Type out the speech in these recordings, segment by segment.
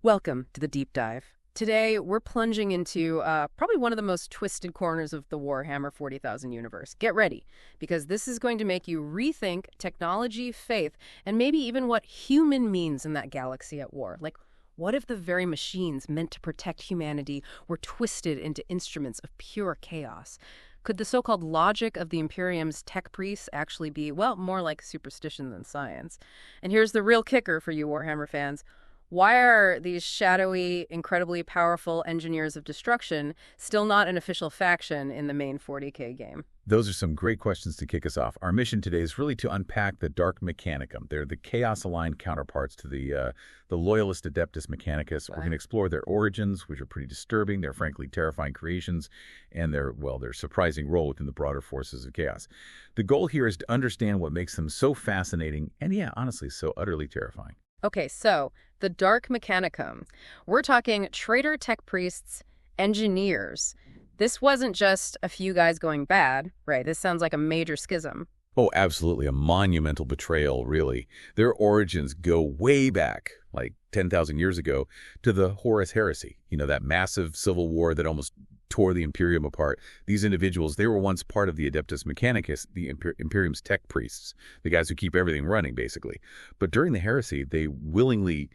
Welcome to the Deep Dive. Today, we're plunging into probably one of the most twisted corners of the Warhammer 40,000 universe. Get ready, because this is going to make you rethink technology, faith, and maybe even what human means in that galaxy at war. Like, what if the very machines meant to protect humanity were twisted into instruments of pure chaos? Could the so-called logic of the Imperium's tech priests actually be, well, more like superstition than science? And here's the real kicker for you Warhammer fans. Why are these shadowy, incredibly powerful engineers of destruction still not an official faction in the main 40K game? Those are some great questions to kick us off. Our mission today is really to unpack the Dark Mechanicum. They're the chaos-aligned counterparts to the Loyalist Adeptus Mechanicus. We're going to explore their origins, which are pretty disturbing. They're frankly terrifying creations, and their surprising role within the broader forces of chaos. The goal here is to understand what makes them so fascinating and, yeah, honestly, so utterly terrifying. Okay, so the Dark Mechanicum. We're talking traitor tech priests, engineers. This wasn't just a few guys going bad, right? This sounds like a major schism. Oh, absolutely. A monumental betrayal, really. Their origins go way back, like 10,000 years ago, to the Horus Heresy. You know, that massive civil war that almost tore the Imperium apart. These individuals, they were once part of the Adeptus Mechanicus, the Imperium's tech priests, the guys who keep everything running, basically. But during the heresy, they willingly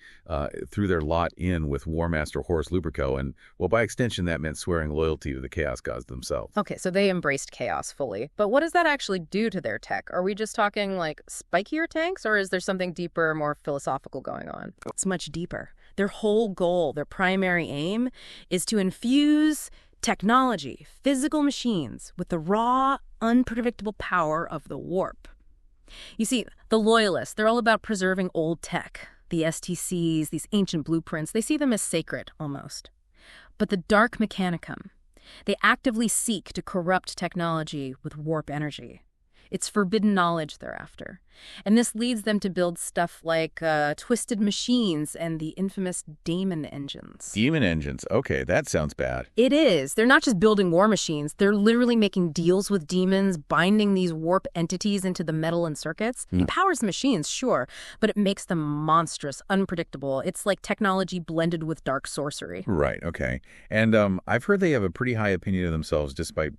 threw their lot in with War Master Horus Luperco, and, well, by extension, that meant swearing loyalty to the Chaos Gods themselves. Okay, so they embraced chaos fully. But what does that actually do to their tech? Are we just talking, like, spikier tanks, or is there something deeper, more philosophical going on? It's much deeper. Their whole goal, their primary aim, is to infuse technology, physical machines, with the raw, unpredictable power of the warp. You see, the Loyalists, they're all about preserving old tech. The STCs, these ancient blueprints, they see them as sacred, almost. But the Dark Mechanicum, they actively seek to corrupt technology with warp energy. It's forbidden knowledge they're after. And this leads them to build stuff like twisted machines and the infamous Daemon engines. Demon engines. Okay, that sounds bad. It is. They're not just building war machines. They're literally making deals with demons, binding these warp entities into the metal and circuits. It powers the machines, sure, but it makes them monstrous, unpredictable. It's like technology blended with dark sorcery. Right, okay. And I've heard they have a pretty high opinion of themselves despite,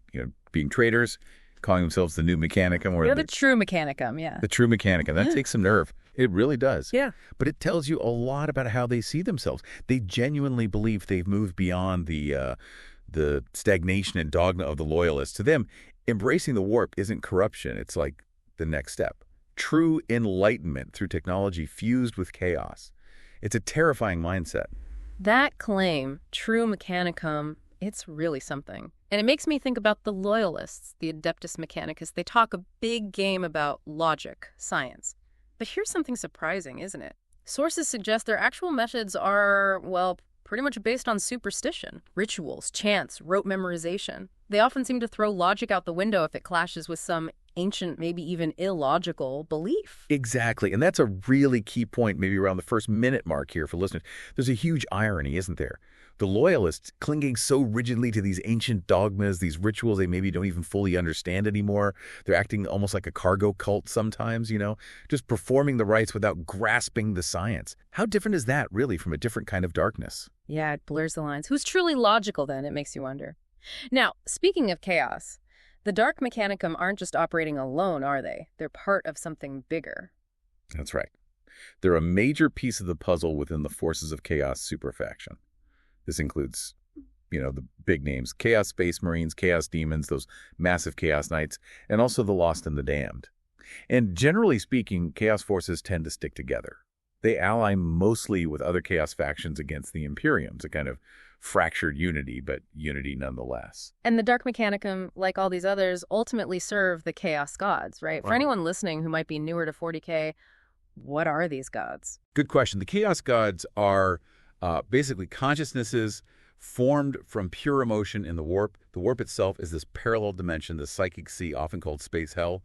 being traitors, calling themselves the new Mechanicum. Or They're the true Mechanicum, yeah. The true Mechanicum. That takes some nerve. It really does. Yeah. But it tells you a lot about how they see themselves. They genuinely believe they've moved beyond the stagnation and dogma of the Loyalists. To them, embracing the warp isn't corruption. It's like the next step. True enlightenment through technology fused with chaos. It's a terrifying mindset. That claim, true Mechanicum, it's really something. And it makes me think about the Loyalists, the Adeptus Mechanicus. They talk a big game about logic, science. But here's something surprising, isn't it? Sources suggest their actual methods are, well, pretty much based on superstition. Rituals, chants, rote memorization. They often seem to throw logic out the window if it clashes with some ancient, maybe even illogical belief. Exactly. And that's a really key point, maybe around the first minute mark here for listeners. There's a huge irony, isn't there? The Loyalists clinging so rigidly to these ancient dogmas, these rituals they maybe don't even fully understand anymore. They're acting almost like a cargo cult sometimes, just performing the rites without grasping the science. How different is that, really, from a different kind of darkness? Yeah, it blurs the lines. Who's truly logical, then? It makes you wonder. Now, speaking of chaos, the Dark Mechanicum aren't just operating alone, are they? They're part of something bigger. That's right. They're a major piece of the puzzle within the Forces of Chaos superfaction. This includes, the big names, Chaos Space Marines, Chaos Demons, those massive Chaos Knights, and also the Lost and the Damned. And generally speaking, Chaos forces tend to stick together. They ally mostly with other Chaos factions against the Imperiums, a kind of fractured unity, but unity nonetheless. And the Dark Mechanicum, like all these others, ultimately serve the Chaos Gods, right? For anyone listening who might be newer to 40K, what are these gods? Good question. The Chaos Gods are basically consciousnesses formed from pure emotion in the warp. The warp itself is this parallel dimension, the psychic sea, often called space hell.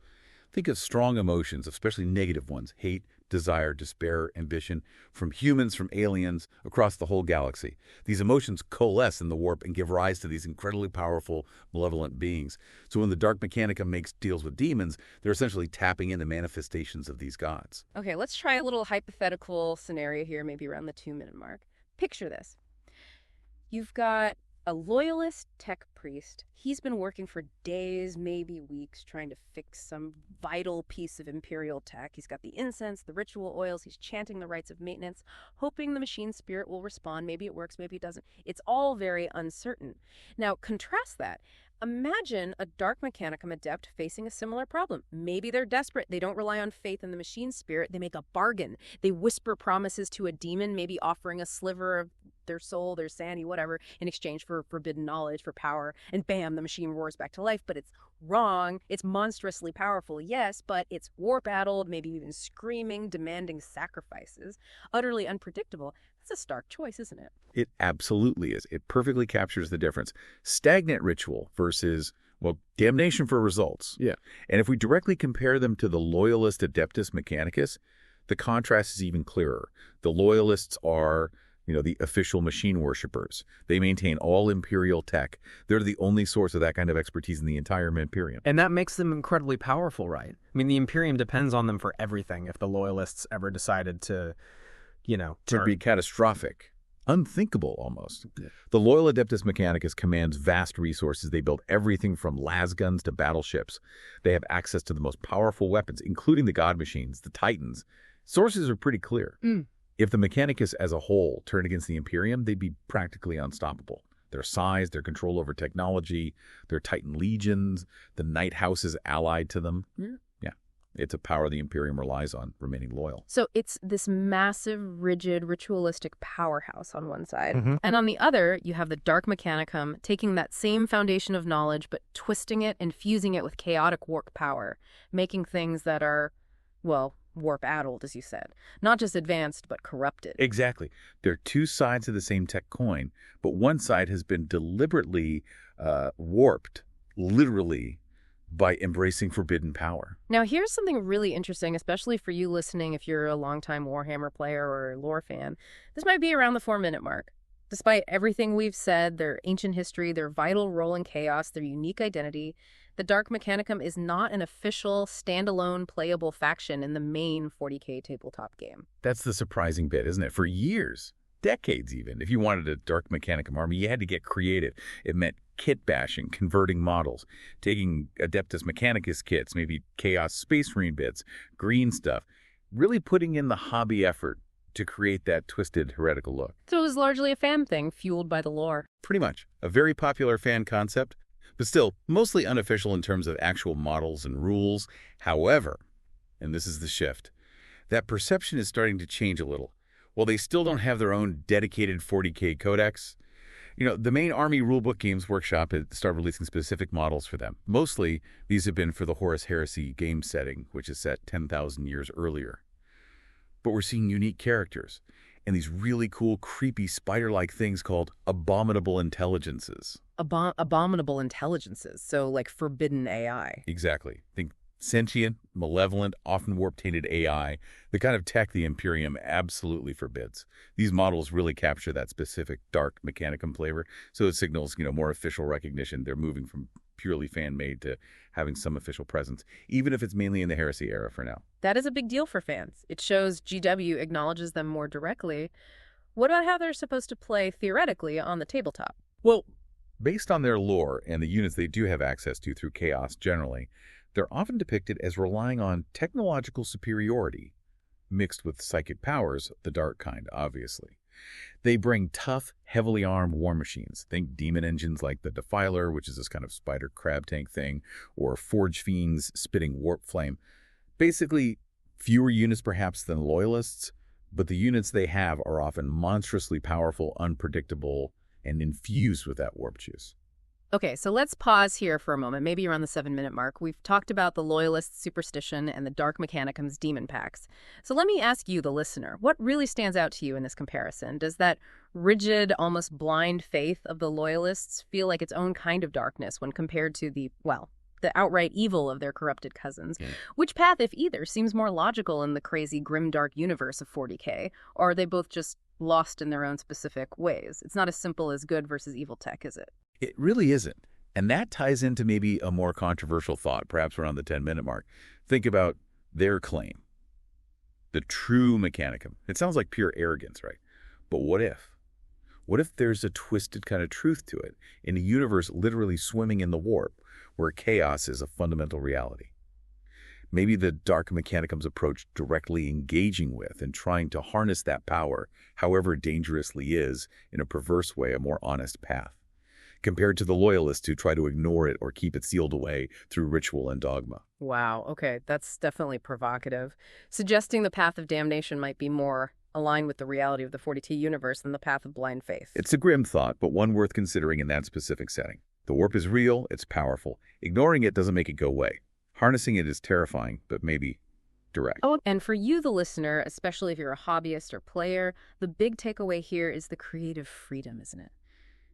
Think of strong emotions, especially negative ones, hate, desire, despair, ambition, from humans, from aliens, across the whole galaxy. These emotions coalesce in the warp and give rise to these incredibly powerful, malevolent beings. So when the Dark Mechanicum makes deals with demons, they're essentially tapping into manifestations of these gods. Okay, let's try a little hypothetical scenario here, maybe around the 2-minute mark. Picture this. You've got a loyalist tech priest. He's been working for days, maybe weeks, trying to fix some vital piece of imperial tech. He's got the incense, the ritual oils. He's chanting the rites of maintenance, hoping the machine spirit will respond. Maybe it works, maybe it doesn't. It's all very uncertain. Now, contrast that. Imagine a Dark Mechanicum adept facing a similar problem. Maybe they're desperate. They don't rely on faith in the machine spirit. They make a bargain. They whisper promises to a demon, maybe offering a sliver of their soul, their sanity, whatever, in exchange for forbidden knowledge, for power. And bam, the machine roars back to life. But it's wrong. It's monstrously powerful, yes, but it's war-battled, maybe even screaming, demanding sacrifices. Utterly unpredictable. That's a stark choice, isn't it? It absolutely is. It perfectly captures the difference. Stagnant ritual versus, well, damnation for results. Yeah. And if we directly compare them to the Loyalist Adeptus Mechanicus, the contrast is even clearer. The Loyalists are, the official machine worshippers. They maintain all Imperial tech. They're the only source of that kind of expertise in the entire Imperium. And that makes them incredibly powerful, right? I mean, the Imperium depends on them for everything if the Loyalists ever decided to, To be catastrophic. Unthinkable, almost. Yeah. The Loyal Adeptus Mechanicus commands vast resources. They build everything from lasguns to battleships. They have access to the most powerful weapons, including the God Machines, the Titans. Sources are pretty clear. If the Mechanicus as a whole turned against the Imperium, they'd be practically unstoppable. Their size, their control over technology, their Titan legions, the Night Houses allied to them. Yeah. It's a power the Imperium relies on, remaining loyal. So it's this massive, rigid, ritualistic powerhouse on one side. Mm-hmm. And on the other, you have the Dark Mechanicum taking that same foundation of knowledge, but twisting it and fusing it with chaotic warp power, making things that are, well, warp-addled, as you said. Not just advanced, but corrupted. Exactly. They're two sides of the same tech coin, but one side has been deliberately warped, literally, by embracing forbidden power. Now, here's something really interesting, especially for you listening if you're a longtime Warhammer player or lore fan. This might be around the 4-minute mark. Despite everything we've said, their ancient history, their vital role in chaos, their unique identity, the Dark Mechanicum is not an official, standalone, playable faction in the main 40K tabletop game. That's the surprising bit, isn't it? For years, decades even, if you wanted a Dark Mechanicum army, you had to get creative. It meant kit bashing, converting models, taking Adeptus Mechanicus kits, maybe Chaos Space Marine bits, green stuff, really putting in the hobby effort to create that twisted, heretical look. So it was largely a fan thing, fueled by the lore. Pretty much. A very popular fan concept, but still mostly unofficial in terms of actual models and rules. However, and this is the shift, that perception is starting to change a little. While they still don't have their own dedicated 40K codex, the main Army Rulebook Games Workshop has started releasing specific models for them. Mostly, these have been for the Horus Heresy game setting, which is set 10,000 years earlier. But we're seeing unique characters and these really cool, creepy, spider-like things called abominable intelligences. Abominable intelligences, so like forbidden AI. Exactly. Think sentient, malevolent, often warp-tainted AI, the kind of tech the Imperium absolutely forbids. These models really capture that specific Dark Mechanicum flavor, so it signals, more official recognition. They're moving from purely fan-made to having some official presence, even if it's mainly in the Heresy era for now. That is a big deal for fans. It shows GW acknowledges them more directly. What about how they're supposed to play theoretically on the tabletop? Well, based on their lore and the units they do have access to through Chaos generally, they're often depicted as relying on technological superiority, mixed with psychic powers, the dark kind, obviously. They bring tough, heavily armed war machines. Think demon engines like the Defiler, which is this kind of spider crab tank thing, or Forge Fiends spitting warp flame. Basically, fewer units perhaps than Loyalists, but the units they have are often monstrously powerful, unpredictable, and infused with that warp juice. Okay, so let's pause here for a moment, maybe around the 7-minute mark. We've talked about the Loyalist superstition and the Dark Mechanicum's demon packs. So let me ask you, the listener, what really stands out to you in this comparison? Does that rigid, almost blind faith of the Loyalists feel like its own kind of darkness when compared to the outright evil of their corrupted cousins? Which path, if either, seems more logical in the crazy, grimdark universe of 40K? Or are they both just lost in their own specific ways? It's not as simple as good versus evil tech, is it? It really isn't. And that ties into maybe a more controversial thought, perhaps around the 10-minute mark. Think about their claim. The true Mechanicum. It sounds like pure arrogance, right? But what if? What if there's a twisted kind of truth to it, in a universe literally swimming in the warp, where chaos is a fundamental reality? Maybe the Dark Mechanicum's approach directly engaging with and trying to harness that power, however dangerously is, in a perverse way, a more honest path, compared to the loyalists who try to ignore it or keep it sealed away through ritual and dogma. Wow, okay, that's definitely provocative. Suggesting the path of damnation might be more aligned with the reality of the 40T universe than the path of blind faith. It's a grim thought, but one worth considering in that specific setting. The warp is real, it's powerful. Ignoring it doesn't make it go away. Harnessing it is terrifying, but maybe direct. Oh, and for you, the listener, especially if you're a hobbyist or player, the big takeaway here is the creative freedom, isn't it?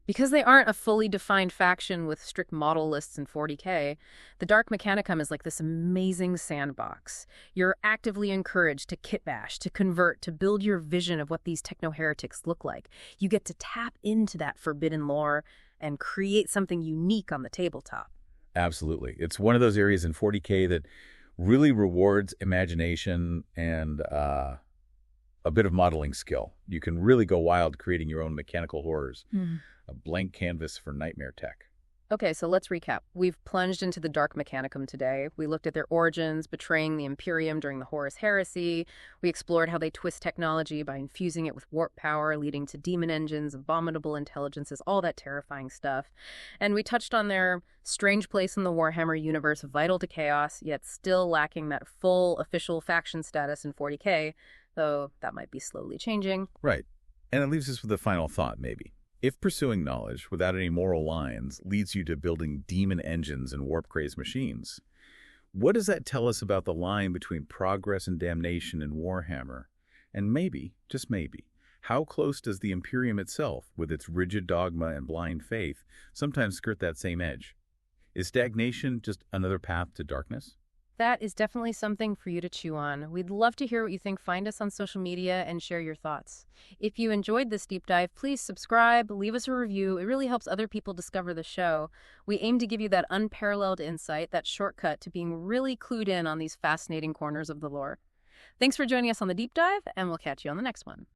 Because they aren't a fully defined faction with strict model lists in 40K, the Dark Mechanicum is like this amazing sandbox. You're actively encouraged to kitbash, to convert, to build your vision of what these techno-heretics look like. You get to tap into that forbidden lore and create something unique on the tabletop. Absolutely. It's one of those areas in 40K that really rewards imagination and a bit of modeling skill. You can really go wild creating your own mechanical horrors. A blank canvas for nightmare tech. Okay, so let's recap. We've plunged into the Dark Mechanicum today. We looked at their origins, betraying the Imperium during the Horus Heresy. We explored how they twist technology by infusing it with warp power, leading to demon engines, abominable intelligences, all that terrifying stuff. And we touched on their strange place in the Warhammer universe, vital to chaos, yet still lacking that full official faction status in 40K, though that might be slowly changing. Right. And it leaves us with a final thought, maybe. If pursuing knowledge without any moral lines leads you to building demon engines and warp-crazed machines, what does that tell us about the line between progress and damnation in Warhammer? And maybe, just maybe, how close does the Imperium itself, with its rigid dogma and blind faith, sometimes skirt that same edge? Is stagnation just another path to darkness? That is definitely something for you to chew on. We'd love to hear what you think. Find us on social media and share your thoughts. If you enjoyed this deep dive, please subscribe, leave us a review. It really helps other people discover the show. We aim to give you that unparalleled insight, that shortcut to being really clued in on these fascinating corners of the lore. Thanks for joining us on the deep dive, and we'll catch you on the next one.